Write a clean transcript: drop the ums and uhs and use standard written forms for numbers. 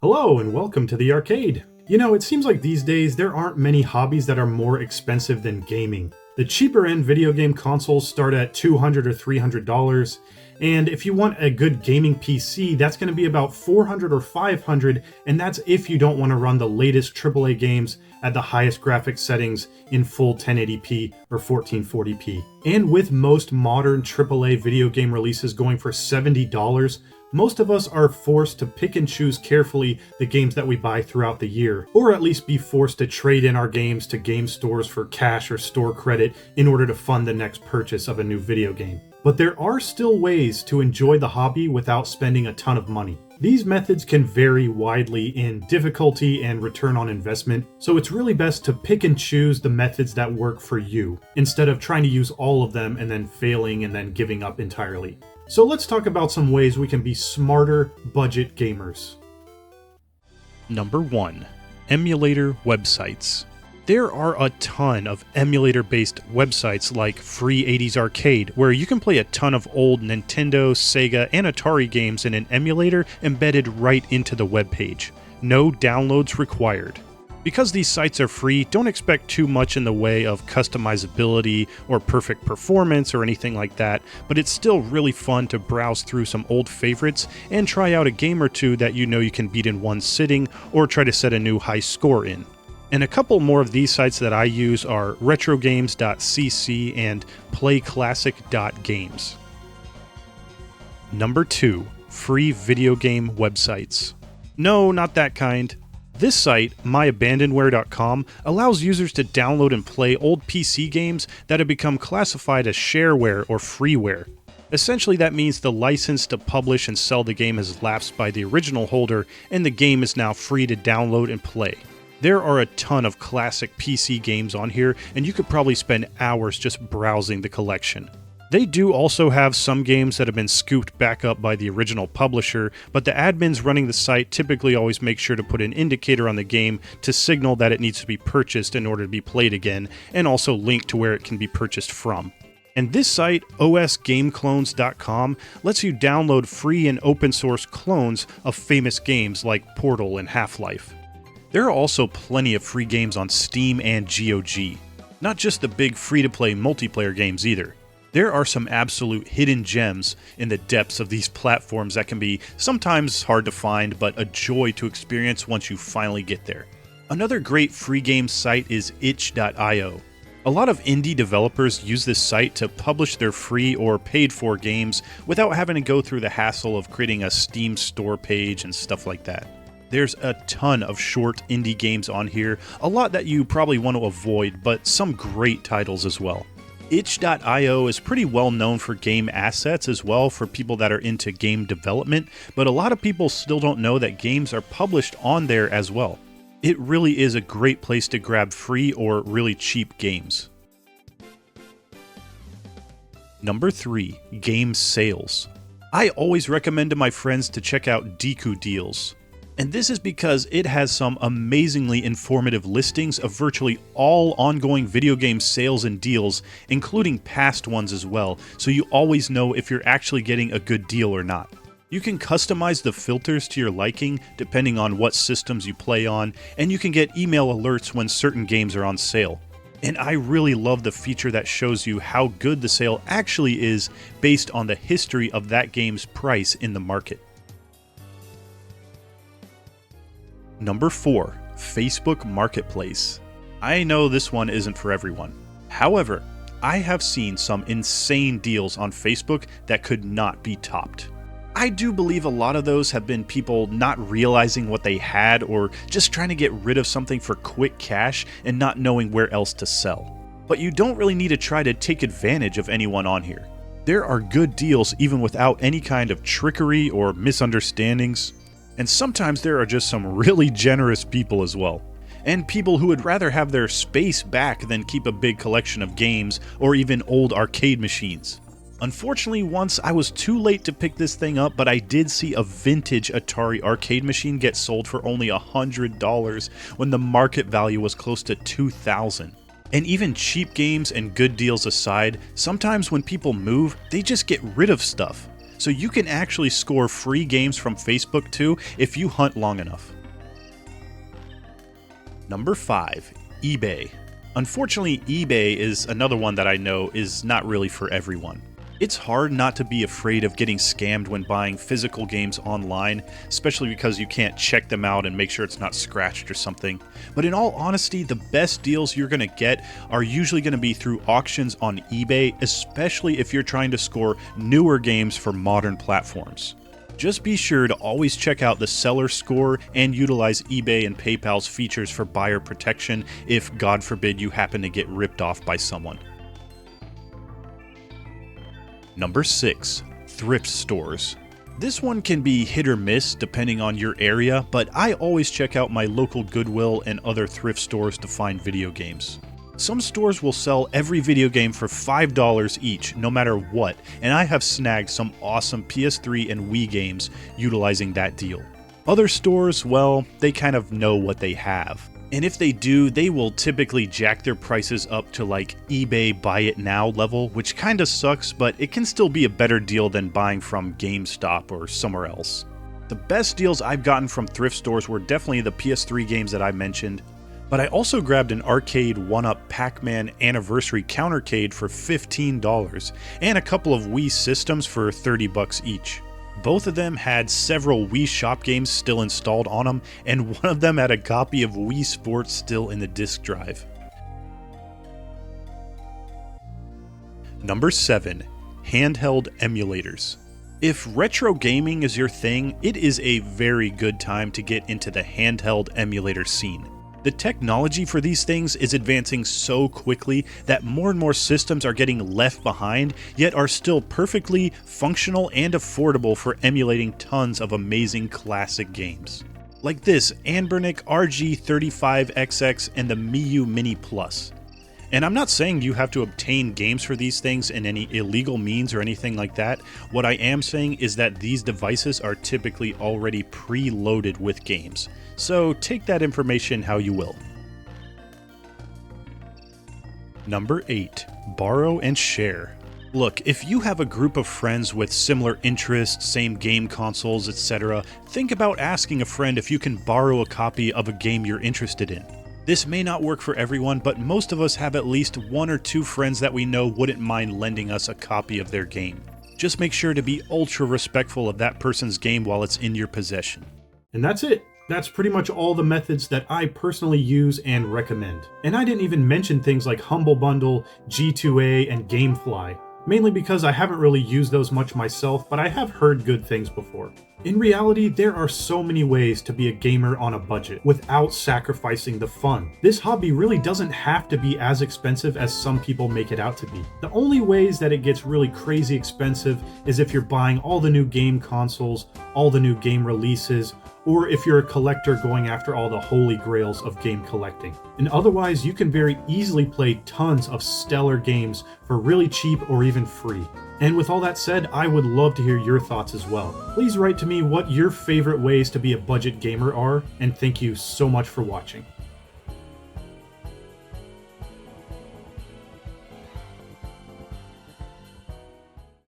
Hello and welcome to the arcade. You know, it seems like these days there aren't many hobbies that are more expensive than gaming. The cheaper end video game consoles start at $200 or $300, and if you want a good gaming PC, that's going to be about $400 or $500, and that's if you don't want to run the latest AAA games at the highest graphics settings in full 1080p or 1440p. And with most modern AAA video game releases going for $70, most of us are forced to pick and choose carefully the games that we buy throughout the year, or at least be forced to trade in our games to game stores for cash or store credit in order to fund the next purchase of a new video game. But there are still ways to enjoy the hobby without spending a ton of money. These methods can vary widely in difficulty and return on investment, so it's really best to pick and choose the methods that work for you, instead of trying to use all of them and then failing and then giving up entirely. So let's talk about some ways we can be smarter budget gamers. Number 1. Emulator websites. There are a ton of emulator-based websites like Free 80s Arcade, where you can play a ton of old Nintendo, Sega, and Atari games in an emulator embedded right into the webpage. No downloads required. Because these sites are free, don't expect too much in the way of customizability or perfect performance or anything like that, but it's still really fun to browse through some old favorites and try out a game or two that you know you can beat in one sitting or try to set a new high score in. And a couple more of these sites that I use are retrogames.cc and playclassic.games. Number 2. Free video game websites. No, not that kind. This site, myabandonware.com, allows users to download and play old PC games that have become classified as shareware or freeware. Essentially, that means the license to publish and sell the game has lapsed by the original holder, and the game is now free to download and play. There are a ton of classic PC games on here, and you could probably spend hours just browsing the collection. They do also have some games that have been scooped back up by the original publisher, but the admins running the site typically always make sure to put an indicator on the game to signal that it needs to be purchased in order to be played again, and also link to where it can be purchased from. And this site, osgameclones.com, lets you download free and open source clones of famous games like Portal and Half-Life. There are also plenty of free games on Steam and GOG. Not just the big free-to-play multiplayer games either. There are some absolute hidden gems in the depths of these platforms that can be sometimes hard to find, but a joy to experience once you finally get there. Another great free game site is itch.io. A lot of indie developers use this site to publish their free or paid-for games without having to go through the hassle of creating a Steam store page and stuff like that. There's a ton of short indie games on here, a lot that you probably want to avoid, but some great titles as well. Itch.io is pretty well known for game assets as well for people that are into game development, but a lot of people still don't know that games are published on there as well. It really is a great place to grab free or really cheap games. Number 3. Game sales. I always recommend to my friends to check out Deku Deals. And this is because it has some amazingly informative listings of virtually all ongoing video game sales and deals, including past ones as well, so you always know if you're actually getting a good deal or not. You can customize the filters to your liking depending on what systems you play on, and you can get email alerts when certain games are on sale. And I really love the feature that shows you how good the sale actually is based on the history of that game's price in the market. Number 4. Facebook Marketplace. I know this one isn't for everyone. However, I have seen some insane deals on Facebook that could not be topped. I do believe a lot of those have been people not realizing what they had or just trying to get rid of something for quick cash and not knowing where else to sell. But you don't really need to try to take advantage of anyone on here. There are good deals even without any kind of trickery or misunderstandings. And sometimes there are just some really generous people as well. And people who would rather have their space back than keep a big collection of games or even old arcade machines. Unfortunately, once I was too late to pick this thing up, but I did see a vintage Atari arcade machine get sold for only $100 when the market value was close to $2,000. And even cheap games and good deals aside, sometimes when people move, they just get rid of stuff. so you can actually score free games from Facebook too if you hunt long enough. Number 5. eBay. Unfortunately, eBay is another one that I know is not really for everyone. It's hard not to be afraid of getting scammed when buying physical games online, especially because you can't check them out and make sure it's not scratched or something. But in all honesty, the best deals you're going to get are usually going to be through auctions on eBay, especially if you're trying to score newer games for modern platforms. Just be sure to always check out the seller score and utilize eBay and PayPal's features for buyer protection if, God forbid, you happen to get ripped off by someone. Number 6. Thrift Stores. This one can be hit or miss depending on your area, but I always check out my local Goodwill and other thrift stores to find video games. Some stores will sell every video game for $5 each, no matter what, and I have snagged some awesome PS3 and Wii games utilizing that deal. Other stores, well, they kind of know what they have. And if they do, they will typically jack their prices up to like eBay buy it now level, which kinda sucks, but it can still be a better deal than buying from GameStop or somewhere else. The best deals I've gotten from thrift stores were definitely the PS3 games that I mentioned, but I also grabbed an arcade 1-Up Pac-Man Anniversary Countercade for $15, and a couple of Wii systems for $30 each. Both of them had several Wii Shop games still installed on them, and one of them had a copy of Wii Sports still in the disk drive. Number 7. Handheld Emulators. If retro gaming is your thing, it is a very good time to get into the handheld emulator scene. The technology for these things is advancing so quickly that more and more systems are getting left behind, yet are still perfectly functional and affordable for emulating tons of amazing classic games. Like this Anbernic RG35XX and the Miu Mini Plus. And I'm not saying you have to obtain games for these things in any illegal means or anything like that. What I am saying is that these devices are typically already pre-loaded with games. So take that information how you will. Number 8. Borrow and share. Look, if you have a group of friends with similar interests, same game consoles, etc., think about asking a friend if you can borrow a copy of a game you're interested in. This may not work for everyone, but most of us have at least 1 or 2 friends that we know wouldn't mind lending us a copy of their game. Just make sure to be ultra respectful of that person's game while it's in your possession. And that's it. That's pretty much all the methods that I personally use and recommend. And I didn't even mention things like Humble Bundle, G2A, and Gamefly. Mainly because I haven't really used those much myself, but I have heard good things before. In reality, there are so many ways to be a gamer on a budget without sacrificing the fun. This hobby really doesn't have to be as expensive as some people make it out to be. The only ways that it gets really crazy expensive is if you're buying all the new game consoles, all the new game releases, or if you're a collector going after all the holy grails of game collecting. And otherwise, you can very easily play tons of stellar games for really cheap or even free. And with all that said, I would love to hear your thoughts as well. Please write to me what your favorite ways to be a budget gamer are, and thank you so much for watching.